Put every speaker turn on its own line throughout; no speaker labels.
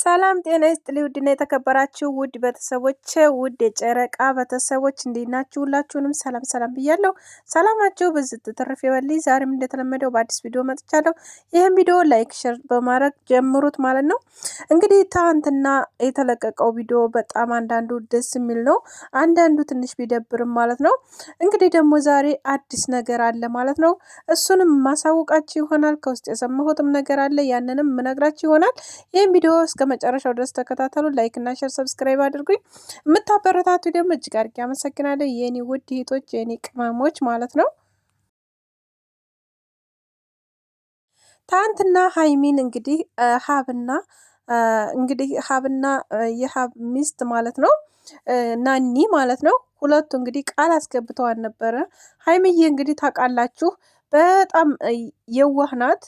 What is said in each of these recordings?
ሰላም ጤና ይስጥልኝ ውድና የተከበራችሁ ውድ ቤተሰቦች ውድ የጨረቃ ቤተሰቦች እንዴት ናችሁ? ሁላችሁንም ሰላም ሰላም ብያለሁ። ሰላማችሁ በዝት ትርፍ ይበልኝ። ዛሬም እንደተለመደው በአዲስ ቪዲዮ መጥቻለሁ። ይህም ቪዲዮ ላይክ ሼር በማድረግ ጀምሩት ማለት ነው። እንግዲህ ትናንትና የተለቀቀው ቪዲዮ በጣም አንዳንዱ ደስ የሚል ነው፣ አንዳንዱ ትንሽ ቢደብርም ማለት ነው። እንግዲህ ደግሞ ዛሬ አዲስ ነገር አለ ማለት ነው። እሱንም ማሳወቃችሁ ይሆናል። ከውስጥ የሰማሁትም ነገር አለ፣ ያንንም ምነግራችሁ ይሆናል። ይህም ቪዲዮ እስከ መጨረሻው ድረስ ተከታተሉ። ላይክ እና ሼር ሰብስክራይብ አድርጉኝ። የምታበረታቱ ደግሞ እጅግ አድርጌ አመሰግናለሁ። የኔ ውድ እህቶች የኔ ቅመሞች ማለት ነው። ትናንትና ሀይሚን እንግዲህ ሀብና የሀብ ሚስት ማለት ነው ናኒ ማለት ነው ሁለቱ እንግዲህ ቃል አስገብተዋል ነበረ። ሀይሚዬ እንግዲህ ታውቃላችሁ በጣም የዋህ ናት፣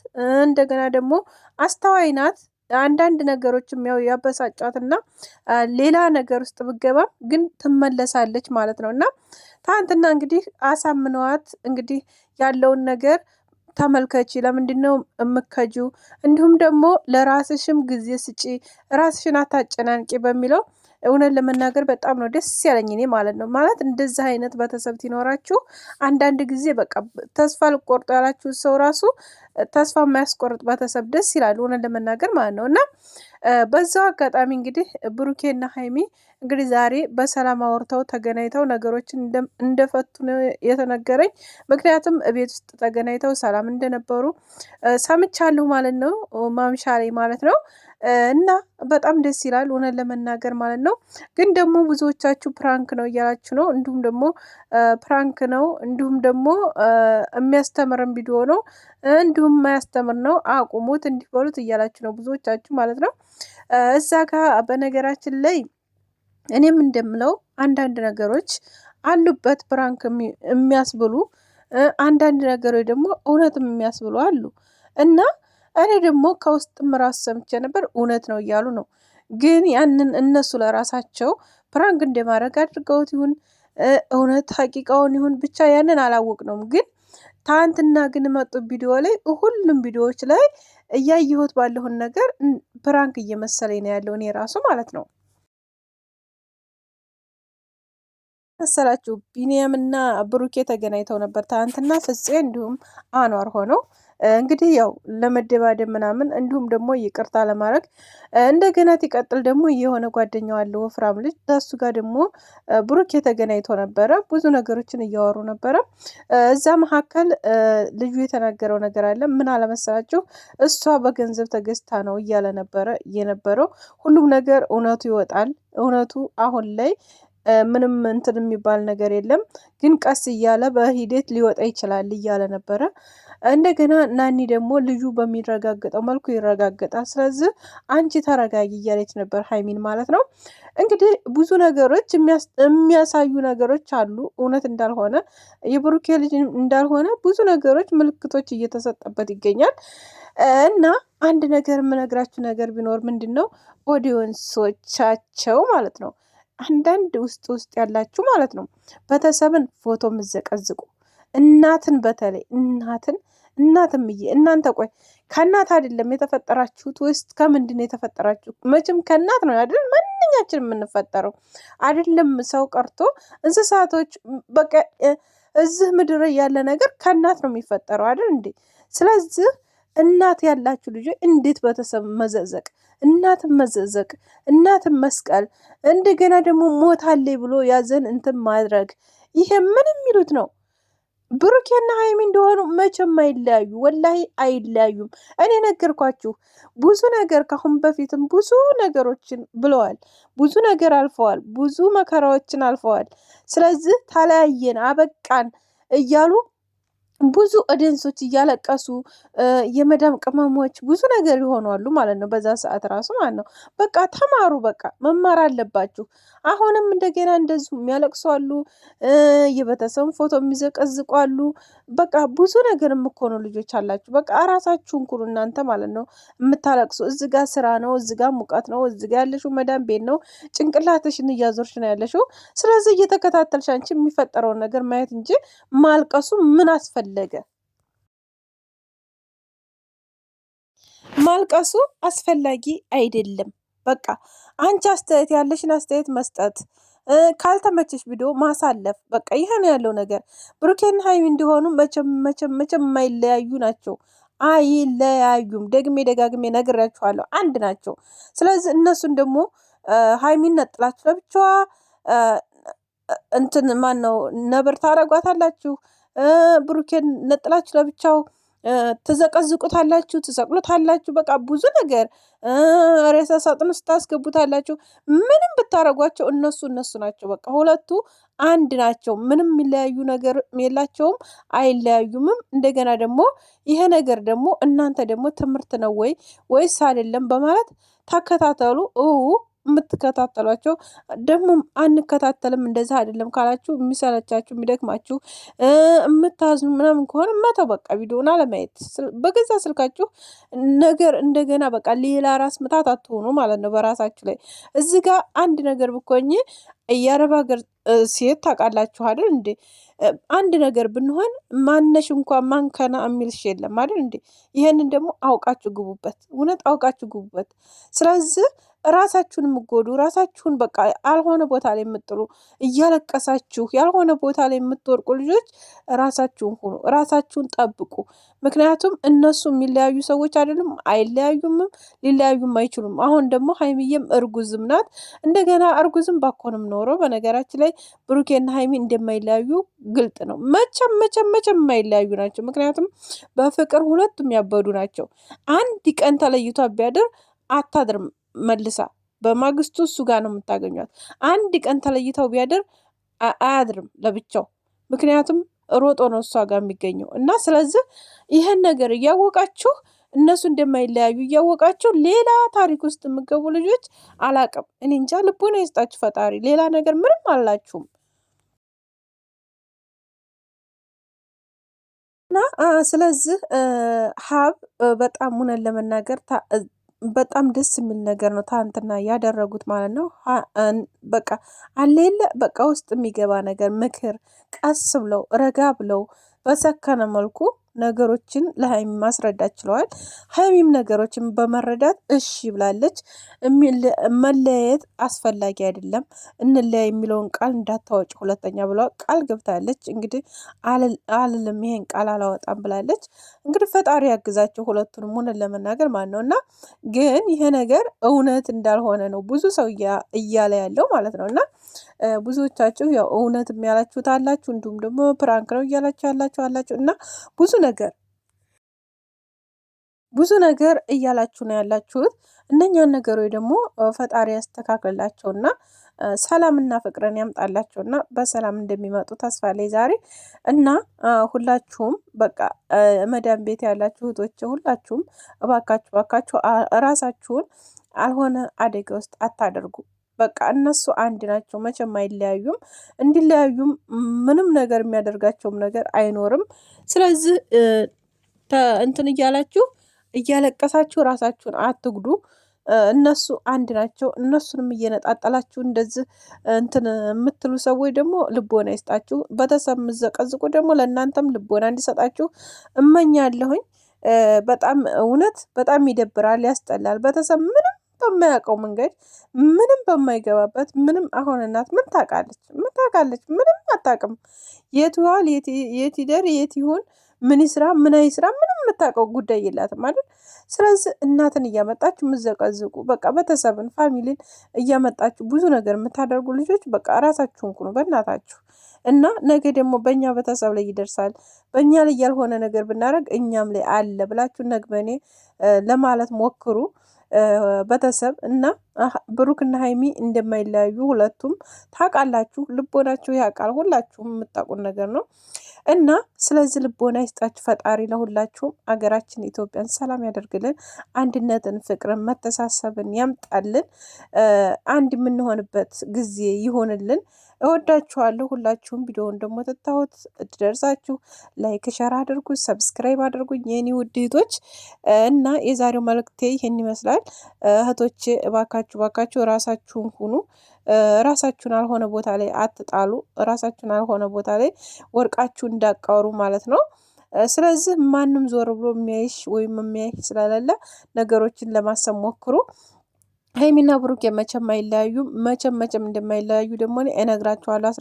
እንደገና ደግሞ አስተዋይ ናት። አንዳንድ ነገሮችም ያው ያበሳጫትና ሌላ ነገር ውስጥ ብገባም ግን ትመለሳለች ማለት ነው። እና ትናንትና እንግዲህ አሳምነዋት እንግዲህ ያለውን ነገር ተመልከቺ፣ ለምንድን ነው እምከጁ? እንዲሁም ደግሞ ለራስሽም ጊዜ ስጪ፣ ራስሽን አታጨናንቂ በሚለው እውነት ለመናገር በጣም ነው ደስ ያለኝ እኔ ማለት ነው። ማለት እንደዚህ አይነት ቤተሰብ ሲኖራችሁ አንዳንድ ጊዜ በቃ ተስፋ ልቆርጡ ያላችሁ ሰው ራሱ ተስፋ የማያስቆርጥ ቤተሰብ ደስ ይላል እውነት ለመናገር ማለት ነው። እና በዛው አጋጣሚ እንግዲህ ብሩኬና ሀይሚ እንግዲህ ዛሬ በሰላም አውርተው ተገናኝተው ነገሮችን እንደፈቱ ነው የተነገረኝ። ምክንያቱም ቤት ውስጥ ተገናኝተው ሰላም እንደነበሩ ሰምቻለሁ ማለት ነው፣ ማምሻ ላይ ማለት ነው። እና በጣም ደስ ይላል እውነት ለመናገር ማለት ነው። ግን ደግሞ ብዙዎቻችሁ ፕራንክ ነው እያላችሁ ነው፣ እንዲሁም ደግሞ ፕራንክ ነው፣ እንዲሁም ደግሞ የሚያስተምርን ቪዲዮ ነው፣ እንዲሁም የማያስተምር ነው፣ አቁሙት እንዲበሉት እያላችሁ ነው ብዙዎቻችሁ ማለት ነው። እዛ ጋር በነገራችን ላይ እኔም እንደምለው አንዳንድ ነገሮች አሉበት ፕራንክ የሚያስብሉ፣ አንዳንድ ነገሮች ደግሞ እውነትም የሚያስብሉ አሉ። እና እኔ ደግሞ ከውስጥም ራሱ ሰምቼ ነበር እውነት ነው እያሉ ነው። ግን ያንን እነሱ ለራሳቸው ፕራንክ እንደማድረግ አድርገውት ይሁን እውነት ሀቂቃውን ይሁን ብቻ ያንን አላወቅነውም። ግን ትናንትና ግን መጡ ቪዲዮ ላይ ሁሉም ቪዲዮዎች ላይ እያየሁት ባለሁን ነገር ፕራንክ እየመሰለኝ ነው ያለው እኔ ራሱ ማለት ነው። መሰላችሁ ቢኒያምና ብሩኬ ተገናኝተው ነበር ትናንትና ፍፄ እንዲሁም አኗር ሆነው እንግዲህ ያው ለመደባደብ ምናምን እንዲሁም ደግሞ ይቅርታ ለማድረግ እንደገና ሲቀጥል ደግሞ የሆነ ጓደኛው አለ ወፍራም ልጅ ከሱ ጋር ደግሞ ብሩኬ ተገናኝቶ ነበረ። ብዙ ነገሮችን እያወሩ ነበረ። እዛ መካከል ልጁ የተናገረው ነገር አለ። ምን አለመሰላችሁ እሷ በገንዘብ ተገዝታ ነው እያለ ነበረ የነበረው። ሁሉም ነገር እውነቱ ይወጣል። እውነቱ አሁን ላይ ምንም እንትን የሚባል ነገር የለም፣ ግን ቀስ እያለ በሂደት ሊወጣ ይችላል እያለ ነበረ። እንደገና ናኒ ደግሞ ልጁ በሚረጋገጠው መልኩ ይረጋገጣል፣ ስለዚህ አንቺ ተረጋጊ እያለች ነበር ሀይሚን ማለት ነው። እንግዲህ ብዙ ነገሮች የሚያሳዩ ነገሮች አሉ፣ እውነት እንዳልሆነ የብሩኬ ልጅ እንዳልሆነ ብዙ ነገሮች ምልክቶች እየተሰጠበት ይገኛል። እና አንድ ነገር የምነግራችሁ ነገር ቢኖር ምንድን ነው ኦዲየንሶቻቸው ማለት ነው አንዳንድ ውስጥ ያላችሁ ማለት ነው ቤተሰብን ፎቶ ምዘቀዝቁ፣ እናትን በተለይ እናትም እናንተ ቆይ ከእናት አይደለም የተፈጠራችሁት ወይስ ከምንድን ነው የተፈጠራችሁት? መቼም ከእናት ነው አይደል ማንኛችን የምንፈጠረው አይደለም። ሰው ቀርቶ እንስሳቶች በቃ እዚህ ምድር ያለ ነገር ከእናት ነው የሚፈጠረው አይደል እንዴ? ስለዚህ እናት ያላችሁ ልጆች እንዴት ቤተሰብ መዘዘቅ፣ እናትን መዘዘቅ፣ እናትን መስቀል፣ እንደገና ደግሞ ሞታለይ ብሎ ያዘን እንትን ማድረግ፣ ይሄ ምን የሚሉት ነው? ብሩኬና ሀይሚ እንደሆኑ መቼም አይለያዩ፣ ወላሂ አይለያዩም። እኔ ነገርኳችሁ ብዙ ነገር ካሁን በፊትም ብዙ ነገሮችን ብለዋል፣ ብዙ ነገር አልፈዋል፣ ብዙ መከራዎችን አልፈዋል። ስለዚህ ተለያየን አበቃን እያሉ ብዙ ኦዲየንሶች እያለቀሱ የመዳም ቅመሞች ብዙ ነገር ይሆናሉ ማለት ነው። በዛ ሰዓት ራሱ ማለት ነው በቃ ተማሩ፣ በቃ መማር አለባችሁ። አሁንም እንደገና እንደዚሁ የሚያለቅሱ አሉ፣ የቤተሰብ ፎቶ የሚዘቀዝቁ አሉ። በቃ ብዙ ነገር የምኮኑ ልጆች አላችሁ። በቃ ራሳችሁን ኩሩ እናንተ ማለት ነው የምታለቅሱ። እዚህ ጋር ስራ ነው፣ እዚህ ጋር ሙቀት ነው፣ እዚህ ጋር ያለሽው መዳም ቤት ነው፣ ጭንቅላትሽን እያዞርሽ ነው ያለሽው። ስለዚህ እየተከታተልሽ አንቺ የሚፈጠረውን ነገር ማየት እንጂ ማልቀሱ ምን አስፈለገ? ማልቀሱ አስፈላጊ አይደለም። በቃ አንቺ አስተያየት ያለሽን አስተያየት መስጠት፣ ካልተመቸሽ ቪዲዮ ማሳለፍ። በቃ ይሄ ነው ያለው ነገር። ብሩኬና ሀይሚ እንዲሆኑ መቼም መቼም መቼም የማይለያዩ ናቸው። አይለያዩም። ደግሜ ደጋግሜ ነግሬያችኋለሁ፣ አንድ ናቸው። ስለዚህ እነሱን ደግሞ ሀይሚን ነጥላችሁ ለብቻዋ እንትን ማን ነው ነብር ታረጓታላችሁ። ብሩኬን ነጥላችሁ ለብቻው ትዘቀዝቁታላችሁ፣ ትሰቅሉታላችሁ። በቃ ብዙ ነገር ሬሳ ሳጥን ውስጥ ታስገቡታላችሁ። ምንም ብታረጓቸው እነሱ ናቸው። በቃ ሁለቱ አንድ ናቸው። ምንም የሚለያዩ ነገር የላቸውም፣ አይለያዩምም። እንደገና ደግሞ ይሄ ነገር ደግሞ እናንተ ደግሞ ትምህርት ነው ወይስ አይደለም በማለት ተከታተሉ። የምትከታተሏቸው ደግሞ አንከታተልም እንደዛ አይደለም ካላችሁ የሚሰለቻችሁ የሚደክማችሁ የምታዝኑ ምናምን ከሆነ መተው በቃ ቪዲዮን አለማየት በገዛ ስልካችሁ ነገር እንደገና በቃ ሌላ ራስ ምታት አትሆኑ ማለት ነው በራሳችሁ ላይ። እዚህ ጋር አንድ ነገር ብኮኝ የአረብ ሀገር ሴት ታውቃላችሁ አይደል እንዴ? አንድ ነገር ብንሆን ማነሽ እንኳን ማንከና የሚልሽ የለም አይደል እንዴ? ይሄንን ደግሞ አውቃችሁ ግቡበት፣ እውነት አውቃችሁ ግቡበት። ስለዚህ ራሳችሁን የምጎዱ ራሳችሁን በቃ ያልሆነ ቦታ ላይ የምጥሉ እያለቀሳችሁ ያልሆነ ቦታ ላይ የምትወርቁ ልጆች ራሳችሁን ሁኑ፣ ራሳችሁን ጠብቁ። ምክንያቱም እነሱ የሚለያዩ ሰዎች አይደሉም፣ አይለያዩምም፣ ሊለያዩም አይችሉም። አሁን ደግሞ ሀይሚዬም እርጉዝም ናት። እንደገና እርጉዝም ባኮንም ኖሮ በነገራችን ላይ ብሩኬና ሀይሚ እንደማይለያዩ ግልጥ ነው። መቼም መቼም መቼም የማይለያዩ ናቸው። ምክንያቱም በፍቅር ሁለቱም ያበዱ ናቸው። አንድ ቀን ተለይቷ ቢያድር አታድርም መልሳ በማግስቱ እሱ ጋር ነው የምታገኟት። አንድ ቀን ተለይተው ቢያድር አያድርም ለብቻው። ምክንያቱም ሮጦ ነው እሷ ጋር የሚገኘው እና ስለዚህ ይህን ነገር እያወቃችሁ እነሱ እንደማይለያዩ እያወቃችሁ ሌላ ታሪክ ውስጥ የምገቡ ልጆች አላቅም። እኔ እንጃ፣ ልቦና ይስጣችሁ ፈጣሪ። ሌላ ነገር ምንም አላችሁም። እና ስለዚህ ሀብ በጣም እውነት ለመናገር በጣም ደስ የሚል ነገር ነው ትናንትና ያደረጉት ማለት ነው። በቃ አሌለ በቃ ውስጥ የሚገባ ነገር ምክር፣ ቀስ ብለው ረጋ ብለው በሰከነ መልኩ ነገሮችን ለሀይሚ ማስረዳት ችለዋል። ሀይሚም ነገሮችን በመረዳት እሺ ብላለች። መለያየት አስፈላጊ አይደለም፣ እንለያ የሚለውን ቃል እንዳታወጭ ሁለተኛ ብለዋል። ቃል ገብታለች። እንግዲህ አልልም ይሄን ቃል አላወጣም ብላለች። እንግዲህ ፈጣሪ ያግዛቸው ሁለቱንም ሆነን ለመናገር ማለት ነው። እና ግን ይሄ ነገር እውነት እንዳልሆነ ነው ብዙ ሰው እያለ ያለው ማለት ነው። እና ብዙዎቻችሁ ያው እውነትም ያላችሁት አላችሁ፣ እንዲሁም ደግሞ ፕራንክ ነው እያላችሁ አላችሁ እና ብዙ ነገር እያላችሁ ነው ያላችሁት። እነኛን ነገሮች ደግሞ ፈጣሪ ያስተካክልላቸውና ሰላምና ፍቅርን ያምጣላቸውና በሰላም እንደሚመጡ ተስፋ ላይ ዛሬ እና ሁላችሁም በቃ መዳም ቤት ያላችሁ እህቶቼ ሁላችሁም እባካችሁ ራሳችሁን አልሆነ አደጋ ውስጥ አታደርጉ። በቃ እነሱ አንድ ናቸው፣ መቼም አይለያዩም። እንዲለያዩም ምንም ነገር የሚያደርጋቸውም ነገር አይኖርም። ስለዚህ እንትን እያላችሁ እያለቀሳችሁ ራሳችሁን አትጉዱ። እነሱ አንድ ናቸው። እነሱንም እየነጣጠላችሁ እንደዚህ እንትን የምትሉ ሰዎች ደግሞ ልቦና ይስጣችሁ። ቤተሰብ የምዘቀዝቁ ደግሞ ለእናንተም ልቦና እንዲሰጣችሁ እመኛለሁኝ። በጣም እውነት በጣም ይደብራል፣ ያስጠላል። ቤተሰብ ምንም በማያውቀው መንገድ ምንም በማይገባበት ምንም አሁን እናት ምን ታውቃለች? ምንም አታውቅም። የት ዋል የት ይደር የት ይሁን ምን ይስራ ምን አይስራ ምንም የምታውቀው ጉዳይ የላትም ማለት። ስለዚህ እናትን እያመጣችሁ የምዘቀዝቁ በቃ ቤተሰብን ፋሚሊን እያመጣችሁ ብዙ ነገር የምታደርጉ ልጆች በቃ ራሳችሁን ኩኑ በእናታችሁ። እና ነገ ደግሞ በእኛ ቤተሰብ ላይ ይደርሳል። በእኛ ላይ ያልሆነ ነገር ብናደርግ እኛም ላይ አለ ብላችሁ ነግበኔ ለማለት ሞክሩ። ቤተሰብ እና ብሩክና ሀይሚ እንደማይለያዩ ሁለቱም ታውቃላችሁ። ልቦናችሁ ያውቃል። ሁላችሁም የምታውቁን ነገር ነው። እና ስለዚህ ልቦና ይስጣችሁ ፈጣሪ ለሁላችሁም። አገራችን ኢትዮጵያን ሰላም ያደርግልን። አንድነትን፣ ፍቅርን፣ መተሳሰብን ያምጣልን። አንድ የምንሆንበት ጊዜ ይሆንልን። እወዳችኋለሁ ሁላችሁም። ቪዲዮውን ደግሞ ትታወት ትደርሳችሁ ላይክ ሸር አድርጉ፣ ሰብስክራይብ አድርጉኝ የኔ ውድ እህቶች። እና የዛሬው መልእክቴ ይህን ይመስላል። እህቶቼ እባካችሁ ራሳችሁን ሁኑ። ራሳችሁን አልሆነ ቦታ ላይ አትጣሉ። ራሳችሁን አልሆነ ቦታ ላይ ወርቃችሁ እንዳቃወሩ ማለት ነው። ስለዚህ ማንም ዞር ብሎ የሚያይሽ ወይም የሚያይሽ ስለሌለ ነገሮችን ለማሰብ ሞክሩ። ሀይሚና ብሩኬ መቼም አይለያዩም። መቼም እንደማይለያዩ ደግሞ እኔ እነግራችኋለሁ።